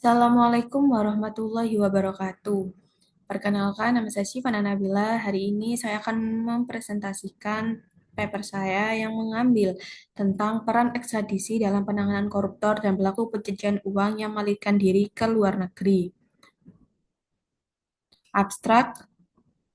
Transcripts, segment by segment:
Assalamualaikum warahmatullahi wabarakatuh. Perkenalkan, nama saya Syifa Nabila. Hari ini saya akan mempresentasikan paper saya yang mengambil tentang peran ekstradisi dalam penanganan koruptor dan pelaku pencucian uang yang melarikan diri ke luar negeri. Abstrak,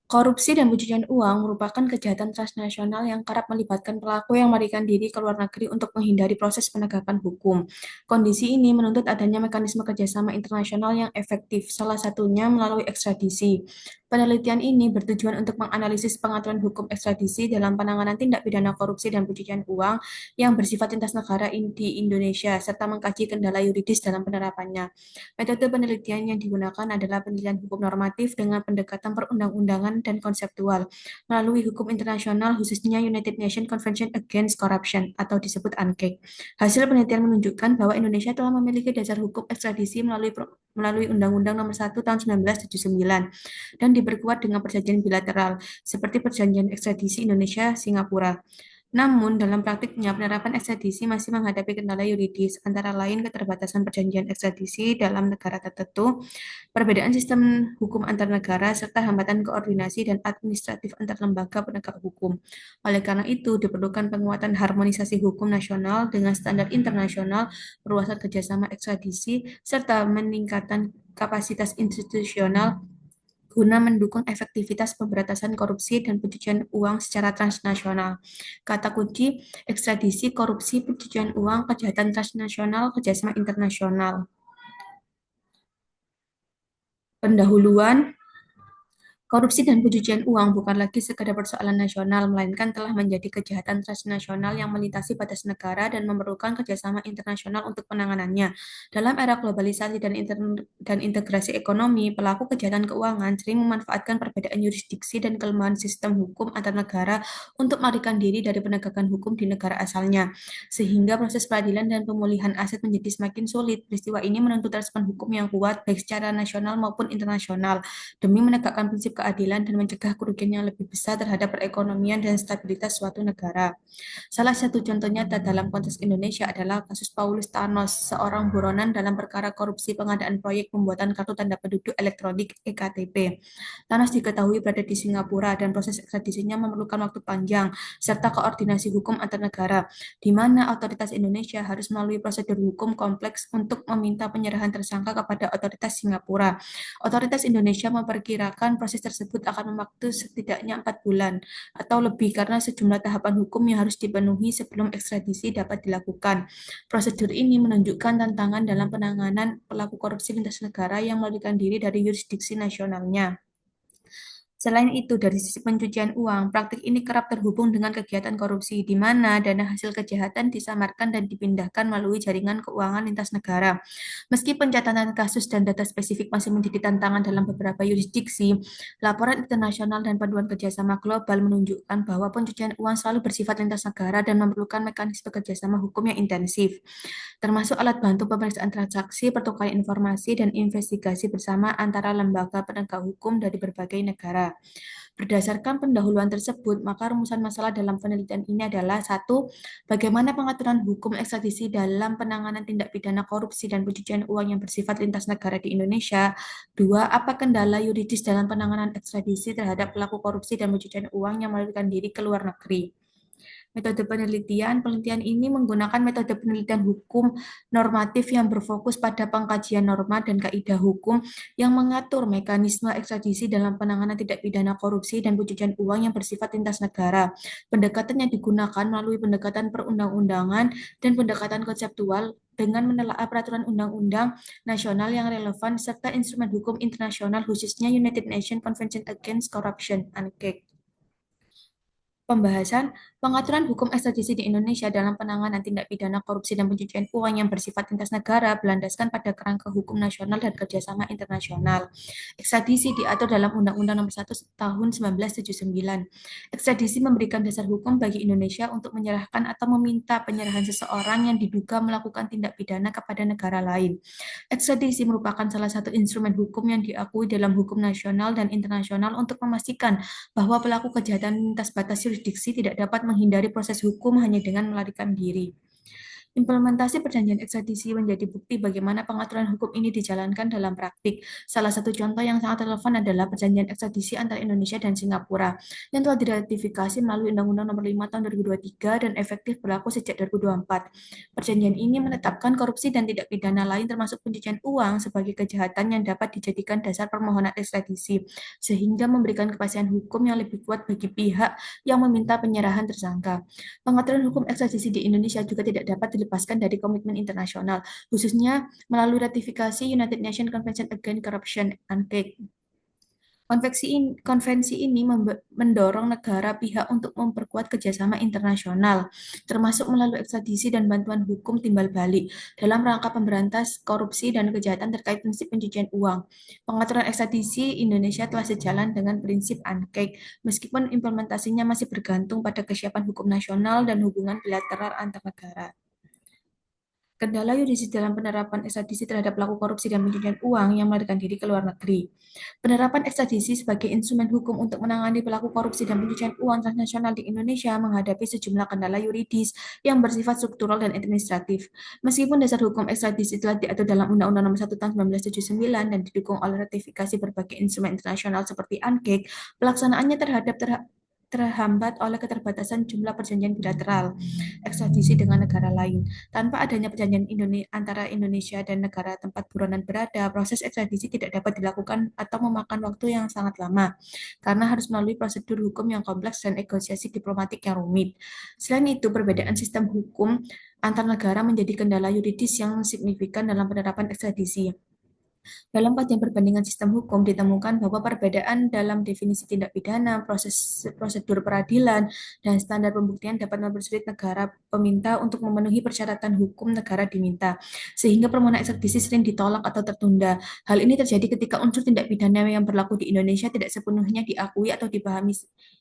korupsi dan pencucian uang merupakan kejahatan transnasional yang kerap melibatkan pelaku yang melarikan diri ke luar negeri untuk menghindari proses penegakan hukum. Kondisi ini menuntut adanya mekanisme kerjasama internasional yang efektif, salah satunya melalui ekstradisi. Penelitian ini bertujuan untuk menganalisis pengaturan hukum ekstradisi dalam penanganan tindak pidana korupsi dan pencucian uang yang bersifat lintas negara di Indonesia, serta mengkaji kendala yuridis dalam penerapannya. Metode penelitian yang digunakan adalah penelitian hukum normatif dengan pendekatan perundang-undangan dan konseptual melalui hukum internasional khususnya United Nations Convention Against Corruption atau disebut UNCAC. Hasil penelitian menunjukkan bahwa Indonesia telah memiliki dasar hukum ekstradisi melalui Undang-Undang Nomor 1 Tahun 1979 dan diperkuat dengan perjanjian bilateral seperti Perjanjian Ekstradisi Indonesia-Singapura. Namun, dalam praktiknya, penerapan ekstradisi masih menghadapi kendala yuridis, antara lain keterbatasan perjanjian ekstradisi dalam negara tertentu, perbedaan sistem hukum antar negara, serta hambatan koordinasi dan administratif antar lembaga penegak hukum. Oleh karena itu, diperlukan penguatan harmonisasi hukum nasional dengan standar internasional, perluasan kerjasama ekstradisi, serta meningkatkan kapasitas institusional guna mendukung efektivitas pemberantasan korupsi dan pencucian uang secara transnasional. Kata kunci, ekstradisi, korupsi, pencucian uang, kejahatan transnasional, kerjasama internasional. Pendahuluan, korupsi dan pencucian uang bukan lagi sekadar persoalan nasional, melainkan telah menjadi kejahatan transnasional yang melintasi batas negara dan memerlukan kerjasama internasional untuk penanganannya. Dalam era globalisasi dan integrasi ekonomi, pelaku kejahatan keuangan sering memanfaatkan perbedaan yurisdiksi dan kelemahan sistem hukum antar negara untuk melarikan diri dari penegakan hukum di negara asalnya, sehingga proses peradilan dan pemulihan aset menjadi semakin sulit. Peristiwa ini menuntut respon hukum yang kuat, baik secara nasional maupun internasional demi menegakkan prinsip keadilan dan mencegah kerugian yang lebih besar terhadap perekonomian dan stabilitas suatu negara. Salah satu contoh nyata dalam konteks Indonesia adalah kasus Paulus Thanos, seorang buronan dalam perkara korupsi pengadaan proyek pembuatan kartu tanda penduduk elektronik (eKTP). Thanos diketahui berada di Singapura dan proses ekstradisinya memerlukan waktu panjang serta koordinasi hukum antar negara, di mana otoritas Indonesia harus melalui prosedur hukum kompleks untuk meminta penyerahan tersangka kepada otoritas Singapura. Otoritas Indonesia memperkirakan proses tersebut akan memakan setidaknya 4 bulan atau lebih karena sejumlah tahapan hukum yang harus dipenuhi sebelum ekstradisi dapat dilakukan. Prosedur ini menunjukkan tantangan dalam penanganan pelaku korupsi lintas negara yang melarikan diri dari yurisdiksi nasionalnya. Selain itu, dari sisi pencucian uang, praktik ini kerap terhubung dengan kegiatan korupsi, di mana dana hasil kejahatan disamarkan dan dipindahkan melalui jaringan keuangan lintas negara. Meski pencatatan kasus dan data spesifik masih menjadi tantangan dalam beberapa yurisdiksi, laporan internasional dan panduan kerjasama global menunjukkan bahwa pencucian uang selalu bersifat lintas negara dan memerlukan mekanisme kerjasama hukum yang intensif, termasuk alat bantu pemeriksaan transaksi, pertukaran informasi, dan investigasi bersama antara lembaga penegak hukum dari berbagai negara. Berdasarkan pendahuluan tersebut, maka rumusan masalah dalam penelitian ini adalah: satu, bagaimana pengaturan hukum ekstradisi dalam penanganan tindak pidana korupsi dan pencucian uang yang bersifat lintas negara di Indonesia. Dua, apa kendala yuridis dalam penanganan ekstradisi terhadap pelaku korupsi dan pencucian uang yang melarikan diri ke luar negeri. Metode penelitian ini menggunakan metode penelitian hukum normatif yang berfokus pada pengkajian norma dan kaidah hukum yang mengatur mekanisme ekstradisi dalam penanganan tindak pidana korupsi dan pencucian uang yang bersifat lintas negara. Pendekatan yang digunakan melalui pendekatan perundang-undangan dan pendekatan konseptual dengan menelaah peraturan undang-undang nasional yang relevan serta instrumen hukum internasional khususnya United Nations Convention Against Corruption (UNCAC). Pembahasan pengaturan hukum ekstradisi di Indonesia dalam penanganan tindak pidana korupsi dan pencucian uang yang bersifat lintas negara berlandaskan pada kerangka hukum nasional dan kerjasama internasional. Ekstradisi diatur dalam Undang-Undang Nomor 1 Tahun 1979. Ekstradisi memberikan dasar hukum bagi Indonesia untuk menyerahkan atau meminta penyerahan seseorang yang diduga melakukan tindak pidana kepada negara lain. Ekstradisi merupakan salah satu instrumen hukum yang diakui dalam hukum nasional dan internasional untuk memastikan bahwa pelaku kejahatan lintas batas yurisdiksi tidak dapat menghindari proses hukum hanya dengan melarikan diri. Implementasi perjanjian ekstradisi menjadi bukti bagaimana pengaturan hukum ini dijalankan dalam praktik. Salah satu contoh yang sangat relevan adalah perjanjian ekstradisi antara Indonesia dan Singapura yang telah diratifikasi melalui Undang-Undang Nomor 5 Tahun 2023 dan efektif berlaku sejak 2024. Perjanjian ini menetapkan korupsi dan tindak pidana lain termasuk pencucian uang sebagai kejahatan yang dapat dijadikan dasar permohonan ekstradisi, sehingga memberikan kepastian hukum yang lebih kuat bagi pihak yang meminta penyerahan tersangka. Pengaturan hukum ekstradisi di Indonesia juga tidak dapat dilepaskan dari komitmen internasional, khususnya melalui ratifikasi United Nations Convention Against Corruption (UNCLOS). Konvensi ini mendorong negara pihak untuk memperkuat kerjasama internasional, termasuk melalui ekstradisi dan bantuan hukum timbal balik, dalam rangka pemberantas korupsi dan kejahatan terkait prinsip pencucian uang. Pengaturan ekstradisi Indonesia telah sejalan dengan prinsip UNCLOS, meskipun implementasinya masih bergantung pada kesiapan hukum nasional dan hubungan bilateral antar negara. Kendala yuridis dalam penerapan ekstradisi terhadap pelaku korupsi dan pencucian uang yang melarikan diri ke luar negeri. Penerapan ekstradisi sebagai instrumen hukum untuk menangani pelaku korupsi dan pencucian uang transnasional di Indonesia menghadapi sejumlah kendala yuridis yang bersifat struktural dan administratif. Meskipun dasar hukum ekstradisi telah diatur dalam Undang-Undang Nomor 1 Tahun 1979 dan didukung oleh ratifikasi berbagai instrumen internasional seperti UNCLOS, pelaksanaannya terhambat oleh keterbatasan jumlah perjanjian bilateral ekstradisi dengan negara lain. Tanpa adanya perjanjian antara Indonesia dan negara tempat buronan berada, proses ekstradisi tidak dapat dilakukan atau memakan waktu yang sangat lama, karena harus melalui prosedur hukum yang kompleks dan negosiasi diplomatik yang rumit. Selain itu, perbedaan sistem hukum antar negara menjadi kendala yuridis yang signifikan dalam penerapan ekstradisi. Dalam kajian perbandingan sistem hukum ditemukan bahwa perbedaan dalam definisi tindak pidana, prosedur peradilan, dan standar pembuktian dapat mempersulit negara peminta untuk memenuhi persyaratan hukum negara diminta, sehingga permohonan ekstradisi sering ditolak atau tertunda. Hal ini terjadi ketika unsur tindak pidana yang berlaku di Indonesia tidak sepenuhnya diakui atau dipahami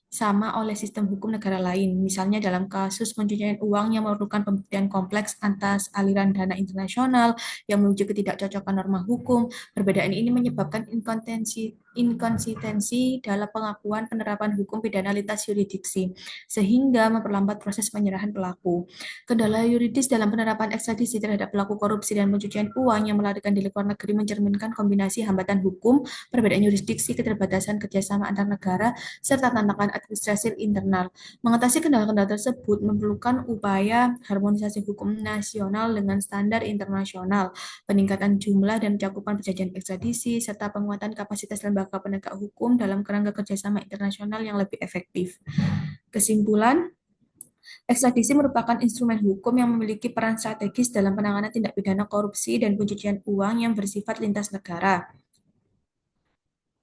sama oleh sistem hukum negara lain. Misalnya dalam kasus pencucian uang yang memerlukan pembuktian kompleks atas aliran dana internasional yang menuju ketidakcocokan norma hukum. Perbedaan ini menyebabkan inkonsistensi dalam pengakuan penerapan hukum pidana lintas yurisdiksi, sehingga memperlambat proses penyerahan pelaku. Kendala yuridis dalam penerapan ekstradisi terhadap pelaku korupsi dan pencucian uang yang melarikan diri ke luar negeri mencerminkan kombinasi hambatan hukum, perbedaan yurisdiksi, keterbatasan kerjasama antar negara, serta tantangan administrasi internal. Mengatasi kendala-kendala tersebut memerlukan upaya harmonisasi hukum nasional dengan standar internasional, peningkatan jumlah dan cakupan perjanjian ekstradisi, serta penguatan kapasitas lembaga penegak hukum dalam kerangka kerjasama internasional yang lebih efektif. Kesimpulan, ekstradisi merupakan instrumen hukum yang memiliki peran strategis dalam penanganan tindak pidana korupsi dan pencucian uang yang bersifat lintas negara,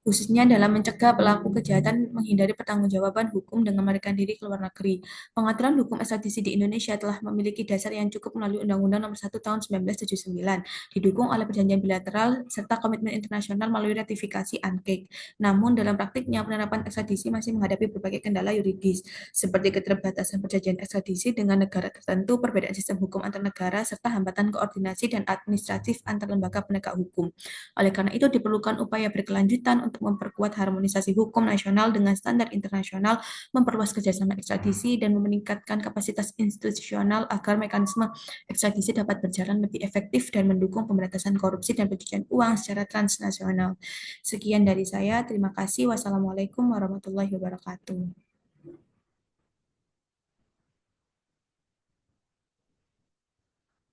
khususnya dalam mencegah pelaku kejahatan menghindari pertanggungjawaban hukum dengan melarikan diri ke luar negeri. Pengaturan hukum ekstradisi di Indonesia telah memiliki dasar yang cukup melalui Undang-Undang Nomor 1 Tahun 1979, didukung oleh perjanjian bilateral serta komitmen internasional melalui ratifikasi UNCLOS. Namun, dalam praktiknya, penerapan ekstradisi masih menghadapi berbagai kendala yuridis, seperti keterbatasan perjanjian ekstradisi dengan negara tertentu, perbedaan sistem hukum antar negara, serta hambatan koordinasi dan administratif antar lembaga penegak hukum. Oleh karena itu, diperlukan upaya berkelanjutan untuk memperkuat harmonisasi hukum nasional dengan standar internasional, memperluas kerjasama ekstradisi, dan meningkatkan kapasitas institusional agar mekanisme ekstradisi dapat berjalan lebih efektif dan mendukung pemberantasan korupsi dan pencucian uang secara transnasional. Sekian dari saya, terima kasih. Wassalamualaikum warahmatullahi wabarakatuh.